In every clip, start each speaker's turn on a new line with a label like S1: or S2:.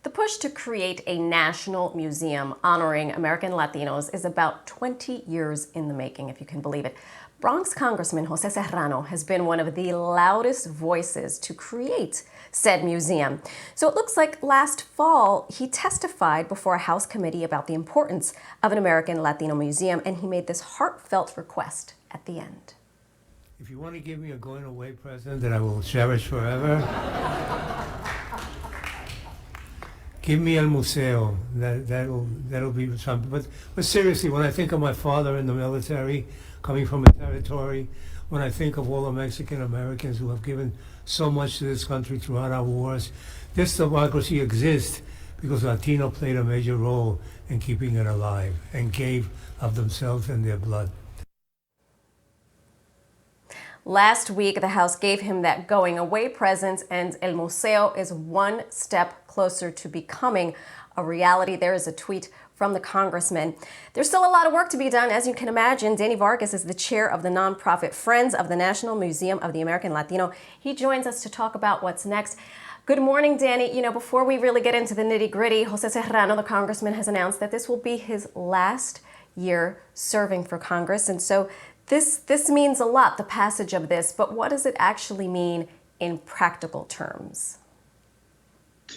S1: The push to create a national museum honoring American Latinos is about 20 years in the making, if you can believe it. Bronx Congressman Jose Serrano has been one of the loudest voices to create said museum. So it looks like last fall he testified before a House committee about the importance of an American Latino museum, and he made this heartfelt request at the end.
S2: If you want to give me a going away present that I will cherish forever, give me El Museo. That'll be something. But seriously, when I think of my father in the military, coming from a territory, when I think of all the Mexican Americans who have given so much to this country throughout our wars, this democracy exists because Latino played a major role in keeping it alive and gave of themselves and their blood.
S1: Last week, the House gave him that going away present, and El Museo is one step closer to becoming a reality. There is a tweet from the congressman. There's still a lot of work to be done, as you can imagine. Danny Vargas is the chair of the nonprofit Friends of the National Museum of the American Latino. He joins us to talk about what's next. Good morning, Danny. Before we really get into the nitty-gritty, Jose Serrano, the congressman, has announced that this will be his last year serving for Congress. And so this means a lot, the passage of this, but what does it actually mean in practical terms?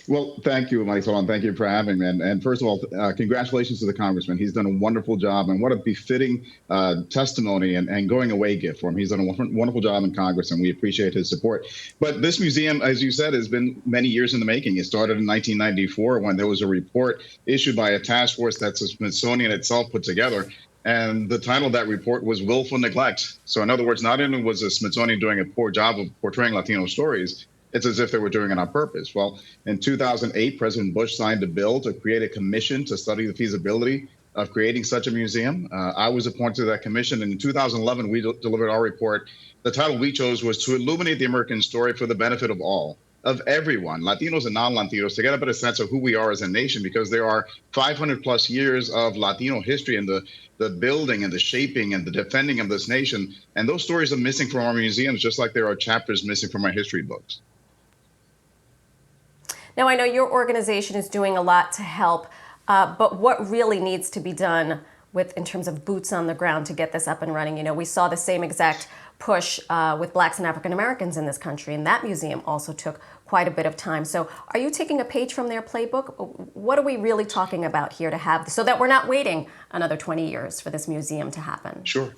S3: Well, thank you, Marisol, and thank you for having me. And first of all, congratulations to the congressman. He's done a wonderful job, and what a befitting testimony and going away gift for him. He's done a wonderful job in Congress, and we appreciate his support. But this museum, as you said, has been many years in the making. It started in 1994 when there was a report issued by a task force that the Smithsonian itself put together. And the title of that report was Willful Neglect. So in other words, not only was the Smithsonian doing a poor job of portraying Latino stories, it's as if they were doing it on purpose. Well, in 2008, President Bush signed a bill to create a commission to study the feasibility of creating such a museum. I was appointed to that commission, and in 2011, we delivered our report. The title we chose was to illuminate the American story for the benefit of all, of everyone, Latinos and non-Latinos, to get a better sense of who we are as a nation, because there are 500 plus years of Latino history in the building and the shaping and the defending of this nation. And those stories are missing from our museums, just like there are chapters missing from our history books.
S1: Now, I know your organization is doing a lot to help, but what really needs to be done in terms of boots on the ground to get this up and running? We saw the same exact push with Blacks and African Americans in this country, and that museum also took quite a bit of time. So are you taking a page from their playbook? What are we really talking about here to have, so that we're not waiting another 20 years for this museum to happen?
S3: Sure.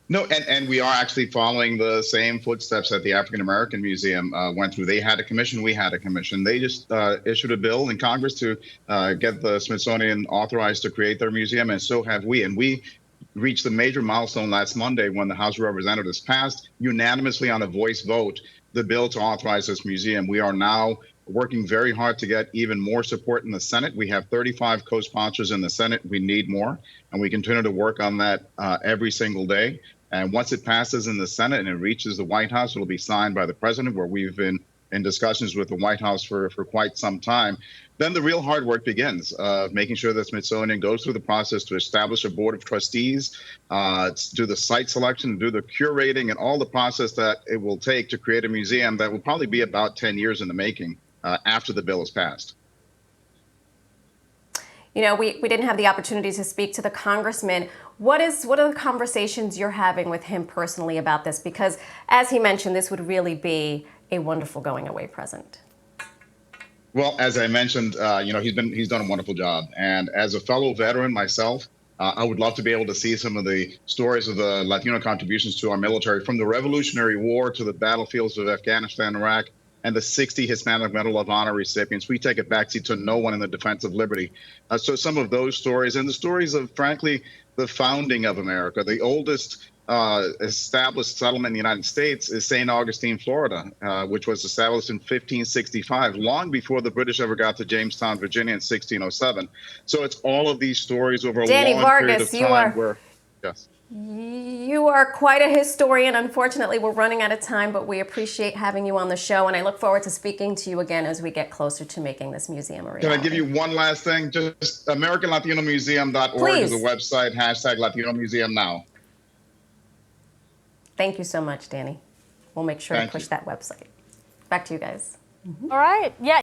S3: No, and we are actually following the same footsteps that the African American Museum went through. They had a commission, we had a commission. They just issued a bill in Congress to get the Smithsonian authorized to create their museum, and so have we. And we reached a major milestone last Monday when the House of Representatives passed unanimously on a voice vote the bill to authorize this museum. We are now working very hard to get even more support in the Senate. We have 35 co-sponsors in the Senate. We need more, and we continue to work on that every single day. And once it passes in the Senate and it reaches the White House, it'll be signed by the president, where we've been in discussions with the White House for quite some time. Then the real hard work begins, making sure that Smithsonian goes through the process to establish a board of trustees, do the site selection, do the curating, and all the process that it will take to create a museum that will probably be about 10 years in the making after the bill is passed.
S1: We didn't have the opportunity to speak to the congressman. What are the conversations you're having with him personally about this? Because as he mentioned, this would really be a wonderful going away present.
S3: Well, as I mentioned, he's done a wonderful job. And as a fellow veteran myself, I would love to be able to see some of the stories of the Latino contributions to our military, from the Revolutionary War to the battlefields of Afghanistan, Iraq, and the 60 Hispanic Medal of Honor recipients. We take a backseat to no one in the defense of liberty. So some of those stories, and the stories of, frankly, the founding of America. The oldest established settlement in the United States is St. Augustine, Florida, which was established in 1565, long before the British ever got to Jamestown, Virginia in 1607. So it's all of these stories over a
S1: Danny
S3: long
S1: Vargas,
S3: period of time where, yes.
S1: You are quite a historian. Unfortunately, we're running out of time, but we appreciate having you on the show, and I look forward to speaking to you again as we get closer to making this museum a reality.
S3: Can I give you one last thing? Just AmericanLatinoMuseum.org is the website, # Latino Museum Now.
S1: Thank you so much, Danny. We'll make sure to push that website. Back to you guys.
S4: All right. Yeah.